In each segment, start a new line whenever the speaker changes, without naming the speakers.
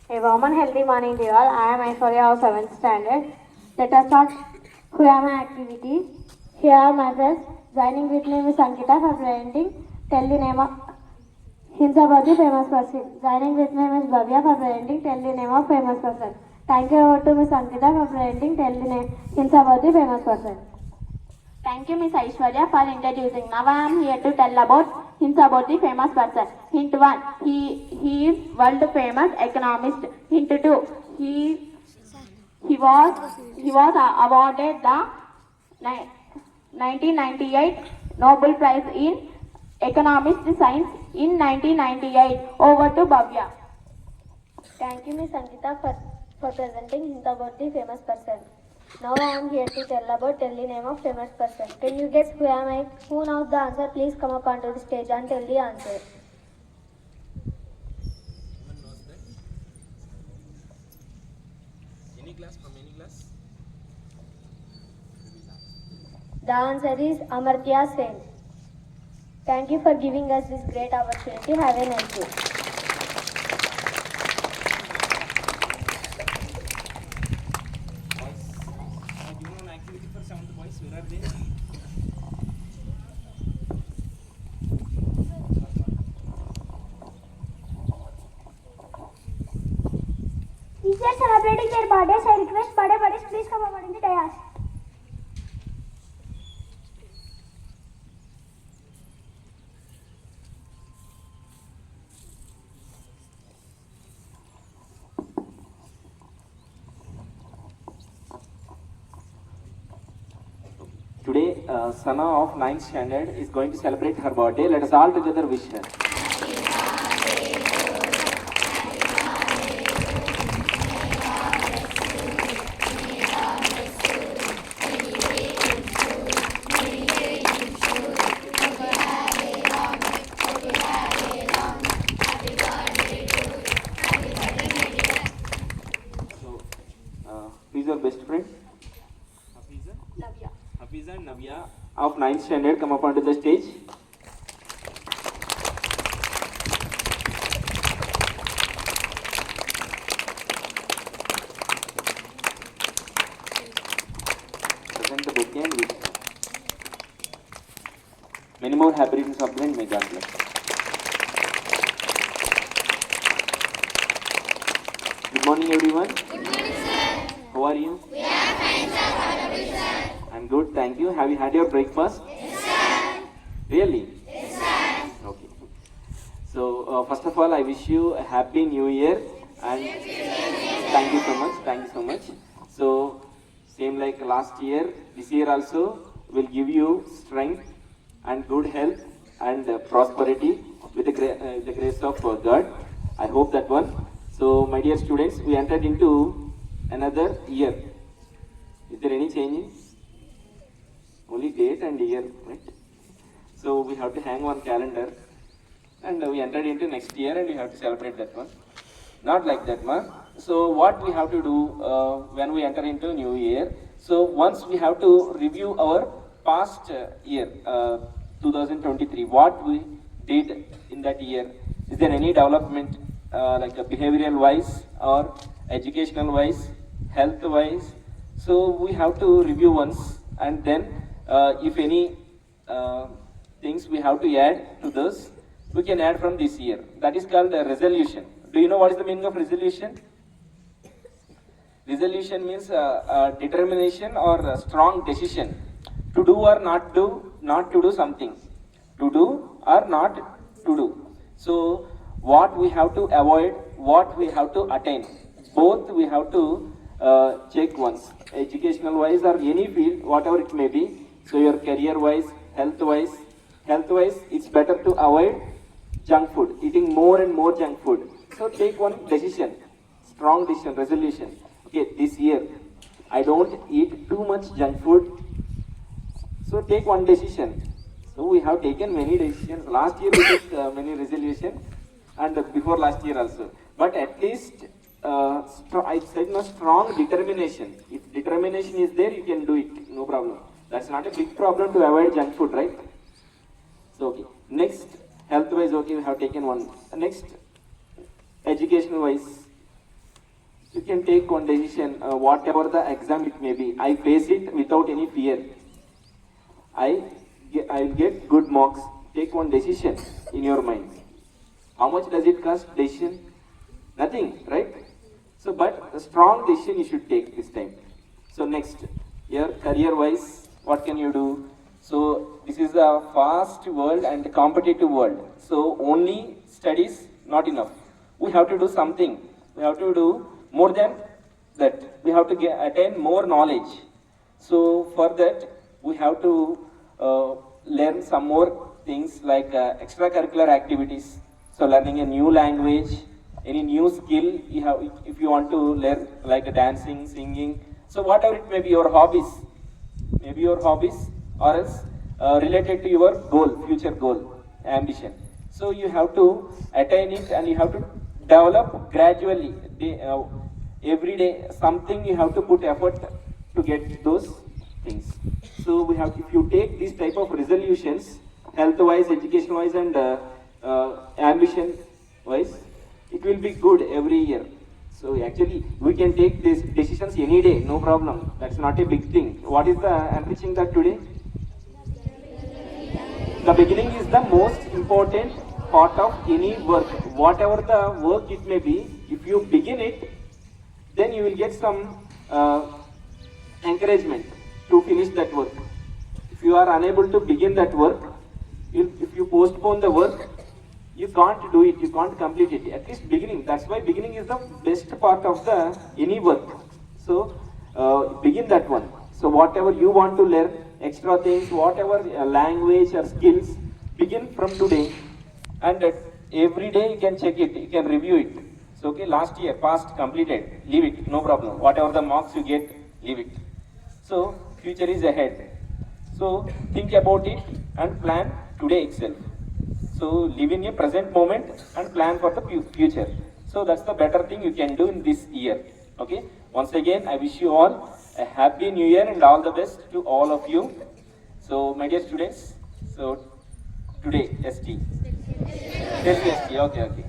A warm and healthy morning to you all. I am Aishwarya of 7th standard. Let us start who are my activities. Here are my friends. Joining with me is Ankita for presenting. Tell the name of Hinsabadi famous person. Joining with me is Bhavya for presenting. Tell the name of famous person. Thank you over to Miss Ankita for presenting. Tell the name Hinsabadi famous person. Thank you, Miss Aishwarya, for introducing. Now I am here to tell about hints about the famous person. Hint 1. He is world famous economist. Hint 2. He was awarded the 1998 Nobel Prize in Economics Science in 1998. Over to Bhavya. Thank you, Miss Ankita, for presenting hint about the famous person. Now I am here to tell the name of famous person. Can you guess who am I? Who knows the answer? Please come up onto the stage and tell the answer.
Any class from any class?
The answer is Amartya Sen. Thank you for giving us this great opportunity. Have a nice day.
You know an activity for sound boys. Where are they?
Teachers celebrating their birthdays. I request birthday buddies please come over in the dais.
Today, Sana of 9th standard is going to celebrate her birthday. Let us all together wish her. So, who is your best friend?
Navya.
Hafiza and Navya of 9th standard come up onto the stage. Present the bouquet and wish. Many more happy returns of the day and may God bless. Good morning, everyone. Good morning, sir. How are you? I'm good, thank you. Have you had your breakfast? Yes, sir. Really? Yes, sir. Okay. So, first of all, I wish you a happy new year and thank you so much. Thank you so much. So, same like last year, this year also will give you strength and good health and prosperity with the grace of God. I hope that one. So, my dear students, we entered into another year. Is there any changes? Only date and year, right? So we have to hang one calendar and we entered into next year and we have to celebrate that one. Not like that one. So what we have to do when we enter into new year? So once we have to review our past year, 2023, what we did in that year. Is there any development like a behavioral wise or educational wise, health wise? So we have to review once and then if any things we have to add to this, we can add from this year. That is called a resolution. Do you know what is the meaning of resolution? Resolution means determination or a strong decision to do or not to do something, to do or not to do. So what we have to avoid, what we have to attain, both we have to check once, educational wise or any field, whatever it may be. So your career wise, health wise, it's better to avoid junk food, eating more and more junk food. So take one decision, strong decision, resolution. Okay, this year I don't eat too much junk food. So take one decision. So we have taken many decisions. Last year we took many resolutions and before last year also. But at least I said no, strong determination. If determination is there, you can do it, no problem. That's not a big problem to avoid junk food, right? So okay. Next, health wise, okay, we have taken one. Next, education wise. You can take one decision, whatever the exam it may be. I face it without any fear. I'll get good marks. Take one decision in your mind. How much does it cost? Decision? Nothing, right? So, but a strong decision you should take this time. So next, your career-wise, what can you do? So this is a fast world and competitive world. So only studies not enough. We have to do something. We have to do more than that. We have to attain more knowledge. So for that, we have to learn some more things like extracurricular activities. So learning a new language, any new skill you have, if you want to learn like dancing, singing. So whatever it may be your hobbies, maybe your hobbies or else related to your goal, future goal, ambition. So you have to attain it and you have to develop gradually. Every day something you have to put effort to get those things. So we have, if you take these type of resolutions, health-wise, education-wise, and ambition-wise, it will be good every year. So actually, we can take these decisions any day, no problem. That's not a big thing. What is the I'm preaching that today? The beginning is the most important part of any work. Whatever the work it may be, if you begin it, then you will get some encouragement to finish that work. If you are unable to begin that work, if you postpone the work, you can't do it, you can't complete it. At least beginning. That's why beginning is the best part of the any work. So begin that one. So whatever you want to learn, extra things, whatever language or skills, begin from today. And every day you can check it, you can review it. So okay, last year, past, completed, leave it, no problem. Whatever the marks you get, leave it. So future is ahead. So think about it and plan today itself. So live in a present moment and plan for the future. So that's the better thing you can do in this year. Okay. Once again, I wish you all a happy new year and all the best to all of you. So my dear students, so today ST. ST. Okay.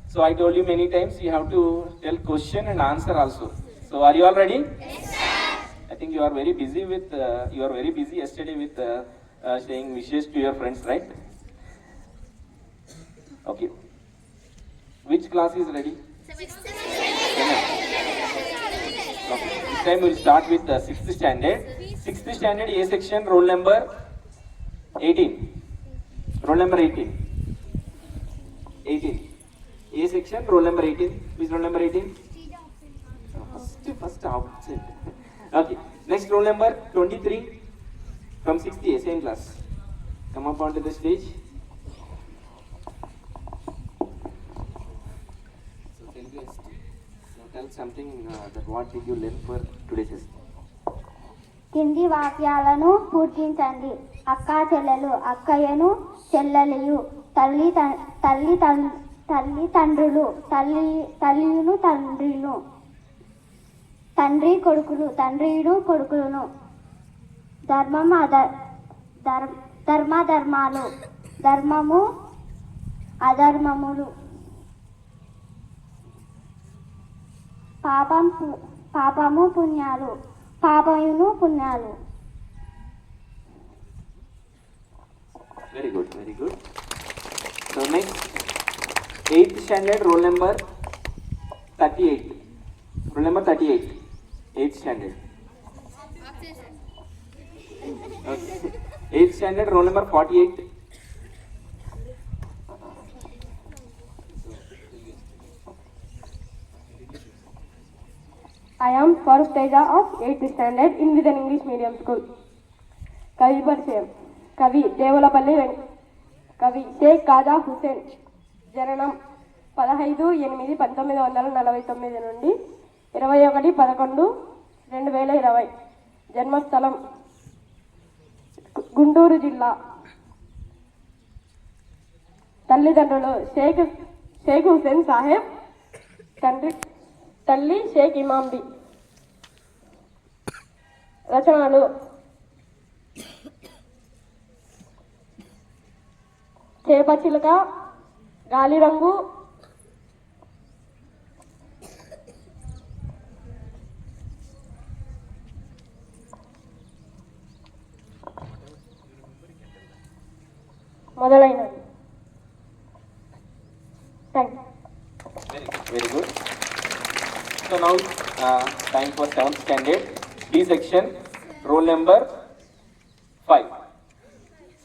So I told you many times you have to tell question and answer also. So are you all ready? Yes, sir. I think you are very busy with yesterday with saying wishes to your friends, right? Okay. Which class is ready? Sixth. Okay. This time we will start with the 6th standard. 6th standard A section, roll number 18. Roll number 18. 18. A section, roll number 18. Which roll number 18? First opposite. Okay. Next roll number 23 from 6th A, same class. Come up onto the stage. Tell something that what did you learn for today's lesson?
కింది వాక్యాలను పూర్తించండి. అక్కా చెల్లెలు, అక్కయ్యను చెల్లెలియు, తల్లిదండ్రులు, తల్లియును తండ్రిను, తండ్రి కొడుకులు, తండ్రియును కొడుకులను, ధర్మాలు, ధర్మము అధర్మములు, పాపము పుణ్యాలు, పాపమును పుణ్యాలు.
Very good. So next, 8th standard, roll number 38. Roll number 38. 8th standard. Okay. 8th standard, roll number 48.
I am Farooq Teja of 8th standard in Vision English Medium School. కవి పరిచయం. కవి దేవులపల్లి కవి షేక్ కాజా హుసేన్. జననం 15/8/1949 నుండి 21/11/2020. జన్మస్థలం గుంటూరు జిల్లా. తల్లిదండ్రులు షేక్ హుసేన్ సాహెబ్, తల్లి షేక్ ఇమాంబి. రచనలు చేపచిలుక, గాలిరంగు, మొదలైనవి. Thank you.
Very good. So now time for 7th standard B section, roll number 5.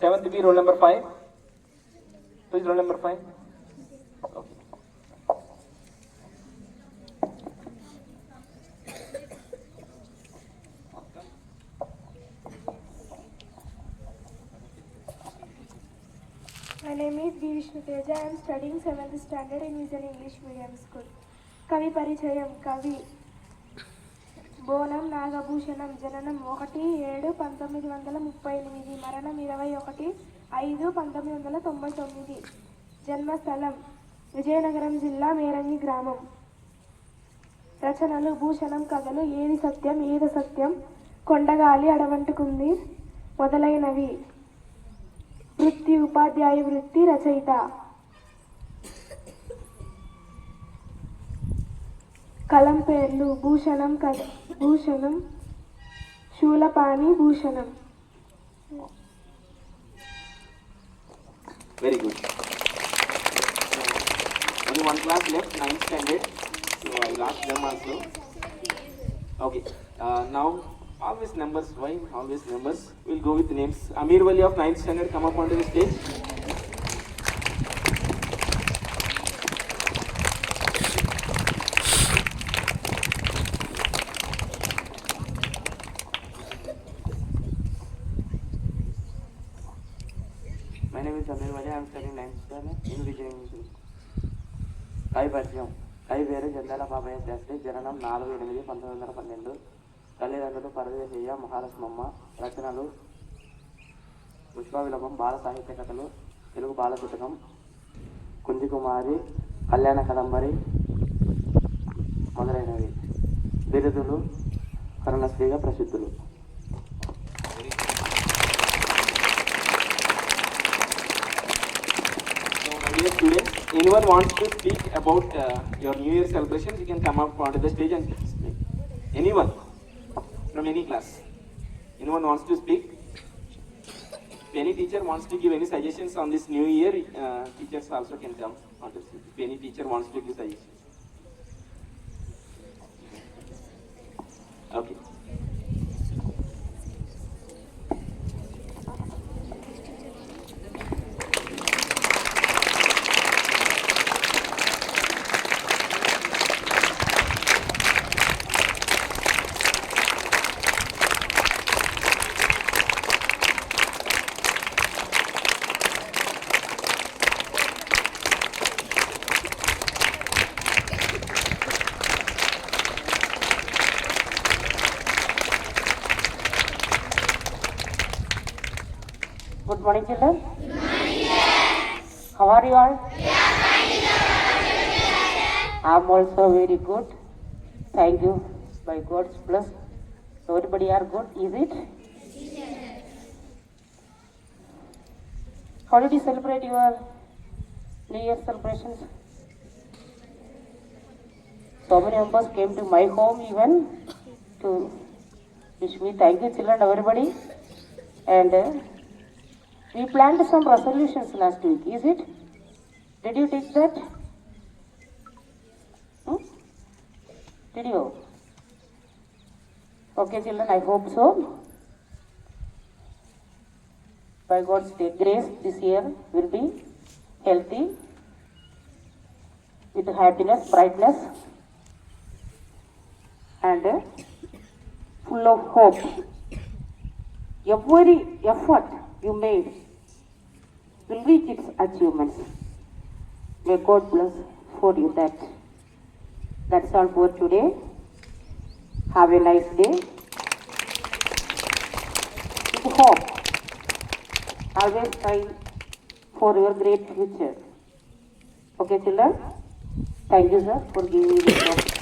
7th B, roll number 5. Who is roll number 5? Okay.
My name is B. Vishnu Teja. I am studying 7th standard in Vision English Medium School. కవి పరిచయం. కవి బోనం నాగభూషణం. జననం 1/7/1938. మరణం 21/5/1999. జన్మస్థలం విజయనగరం జిల్లా మేరంగి గ్రామం. రచనలు భూషణం కథలు, ఏది సత్యం ఏది సత్యం, కొండగాలి అడవంటుకుంది మొదలైనవి. వృత్తి ఉపాధ్యాయ వృత్తి, రచయిత. కలం పేర్లు Bhushanam Bhushanam, Shoolapani Bhushanam.
Very good. Only one class left, 9th standard. So I will ask them also. Okay. Now always numbers. Why always numbers? We'll go with names. Amir Wali of 9th standard, come up onto the stage.
My name is Amir Wali. I am studying 9th standard in Vijayan School. కవి పరిచయం. కవి పేరు జంధ్యాల పాపయ్య శాస్త్రి. జననం 4/8/1912. తల్లిదండ్రులు పరదేశయ్య, మహాలక్ష్మమ్మ. రచనలు పుష్పవిలపం, బాల సాహిత్య కథలు, తెలుగు బాల శతకం, కుంజకుమారి, కళ్యాణ కదంబరి మొదలైనవి. బిరుదులు కరుణశ్రీగా ప్రసిద్ధులు.
Dear students, anyone wants to speak about your New Year celebrations, you can come up onto the stage and speak. Anyone from any class? Anyone wants to speak? If any teacher wants to give any suggestions on this New Year, teachers also can come onto the stage. If any teacher wants to give suggestions. Okay.
Good morning, children. How are you all? I am also very good. Thank you. By God's bless, everybody are good. Is it? How did you celebrate your New Year celebrations? So many members came to my home even to wish me. Thank you, children, everybody. And we planned some resolutions last week, is it? Did you take that? Did you? Okay, children, I hope so. By God's grace, this year will be healthy, with happiness, brightness, and full of hope. Every effort you made will reach its achievements. May God bless for you that. That's all for today. Have a nice day. With hope. Always try for your great future. Okay, children? Thank you, sir, for giving me this opportunity.